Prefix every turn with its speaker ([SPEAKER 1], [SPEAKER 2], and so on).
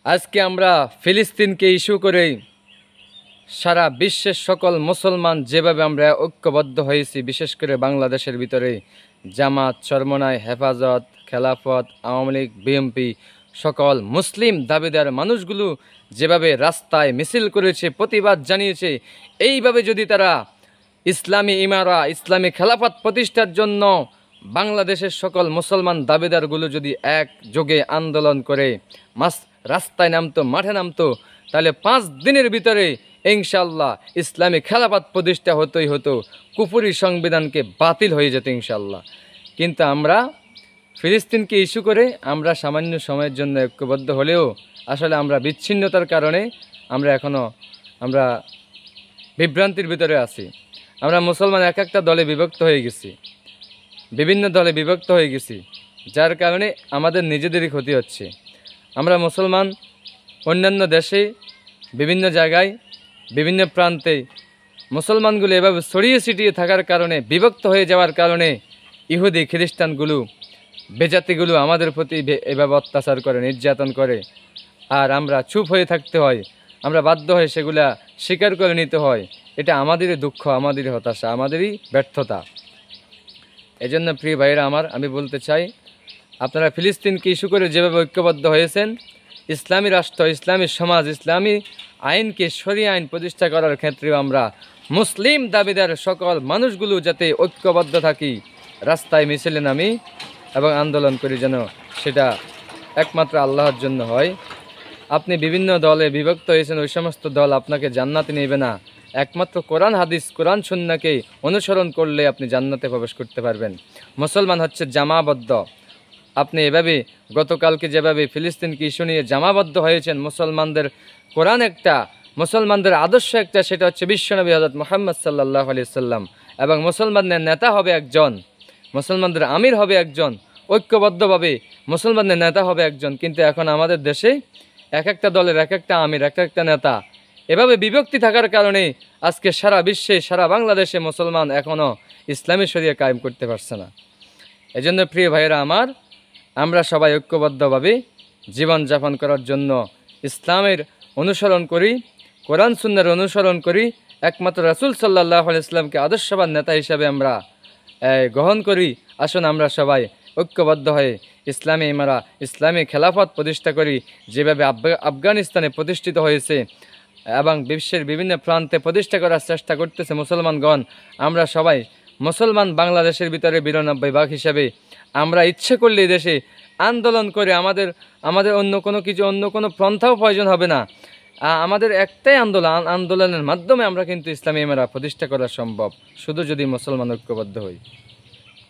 [SPEAKER 1] আজকে আমরা ফিলিস্তিনকে ইস্যু করে সারা বিশ্বের সকল মুসলমান যেভাবে আমরা ঐক্যবদ্ধ হয়েছি, বিশেষ করে বাংলাদেশের ভিতরে জামাত, চরমনাই, হেফাজত, খেলাফত, আওয়ামী লীগ, বিএনপি সকল মুসলিম দাবিদার মানুষগুলো যেভাবে রাস্তায় মিছিল করেছে, প্রতিবাদ জানিয়েছে, এইভাবে যদি তারা ইসলামী ইমারা, ইসলামী খেলাফত প্রতিষ্ঠার জন্য বাংলাদেশের সকল মুসলমান দাবিদারগুলো যদি একযোগে আন্দোলন করে রাস্তায় নামতো, মাঠে নামতো, তাহলে 5 দিনের ভিতরে ইনশাআল্লাহ ইসলামী খেলাফত প্রতিষ্ঠা হতোই হতো, কুফরি সংবিধানকে বাতিল হয়ে যেত ইনশাআল্লাহ। কিন্তু আমরা ফিলিস্তিনকে ইস্যু করে আমরা সামান্য সময়ের জন্য ঐক্যবদ্ধ হলেও আসলে আমরা বিচ্ছিন্নতার কারণে আমরা বিভ্রান্তির ভিতরে আছি। আমরা মুসলমান এক একটা দলে বিভক্ত হয়ে গেছি, বিভিন্ন দলে বিভক্ত হয়ে গেছি, যার কারণে আমাদের নিজেদেরই ক্ষতি হচ্ছে। আমরা মুসলমান অন্যান্য দেশে বিভিন্ন জায়গায় বিভিন্ন প্রান্তে মুসলমানগুলো এভাবে ছড়িয়ে ছিটিয়ে থাকার কারণে, বিভক্ত হয়ে যাওয়ার কারণে ইহুদি খ্রিস্টানগুলো, বেজাতিগুলো আমাদের প্রতি এভাবে অত্যাচার করে, নির্যাতন করে, আর আমরা চুপ হয়ে থাকতে হয়, আমরা বাধ্য হয়ে সেগুলা স্বীকার করে নিতে হয়। এটা আমাদেরই দুঃখ, আমাদেরই হতাশা, আমাদেরই ব্যর্থতা। এজন্য প্রিয় ভাইয়েরা আমার, আমি বলতে চাই, আপনারা ফিলিস্তিনকে ইস্যু করে যেভাবে ঐক্যবদ্ধ হয়েছেন, ইসলামী রাষ্ট্র, ইসলামী সমাজ, ইসলামী আইনকে, শরিয়া আইন প্রতিষ্ঠা করার ক্ষেত্রেও আমরা মুসলিম দাবিদার সকল মানুষগুলো যাতে ঐক্যবদ্ধ থাকি, রাস্তায় মিছিলে নামি এবং আন্দোলন করি, যেন সেটা একমাত্র আল্লাহর জন্য হয়। আপনি বিভিন্ন দলে বিভক্ত হয়েছেন, ওই সমস্ত দল আপনাকে জান্নাতে নেবে না। একমাত্র কোরআন হাদিস, কোরআন সুন্নাহকে অনুসরণ করলে আপনি জান্নাতে প্রবেশ করতে পারবেন। মুসলমান হচ্ছে জামাবদ্ধ। আপনি এভাবে গতকালকে যেভাবে ফিলিস্তিনকে ইস্যু নিয়ে জামাবদ্ধ হয়েছেন, মুসলমানদের কোরআন একটা, মুসলমানদের আদর্শ একটা, সেটা হচ্ছে বিশ্বনবী হযরত মুহাম্মদ সাল্লাল্লাহু আলাইহি সাল্লাম, এবং মুসলমানদের নেতা হবে একজন, মুসলমানদের আমির হবে একজন, ঐক্যবদ্ধভাবে মুসলমানদের নেতা হবে একজন। কিন্তু এখন আমাদের দেশে এক একটা দলের এক একটা আমির, এক একটা নেতা, এভাবে বিভক্তি থাকার কারণে আজকে সারা বিশ্বে, সারা বাংলাদেশে মুসলমান এখনও ইসলামী শরিয়া কায়েম করতে পারছে না। এজন্য প্রিয় ভাইয়েরা আমার, আমরা সবাই ঐক্যবদ্ধভাবে জীবনযাপন করার জন্য ইসলামের অনুসরণ করি, কোরআন সুন্নাহর অনুসরণ করি, একমাত্র রাসূল সাল্লাল্লাহু আলাইহি ওয়াসাল্লামকে আদর্শবান নেতা হিসাবে আমরা গ্রহণ করি। আসুন আমরা সবাই ঐক্যবদ্ধ হয়ে ইসলামী ইমারা, ইসলামী খেলাফত প্রতিষ্ঠা করি, যেভাবে আফগানিস্তানে প্রতিষ্ঠিত হয়েছে এবং বিশ্বের বিভিন্ন প্রান্তে প্রতিষ্ঠা করার চেষ্টা করতেছে মুসলমানগণ। আমরা সবাই মুসলমান বাংলাদেশের ভিতরে 92 ভাগ হিসাবে আমরা ইচ্ছে করলে দেশে আন্দোলন করে আমাদের অন্য কোনো পন্থাও প্রয়োজন হবে না। আমাদের একটাই আন্দোলনের মাধ্যমে আমরা কিন্তু ইসলামী ইমারা প্রতিষ্ঠা করা সম্ভব, শুধু যদি মুসলমান ঐক্যবদ্ধ হই।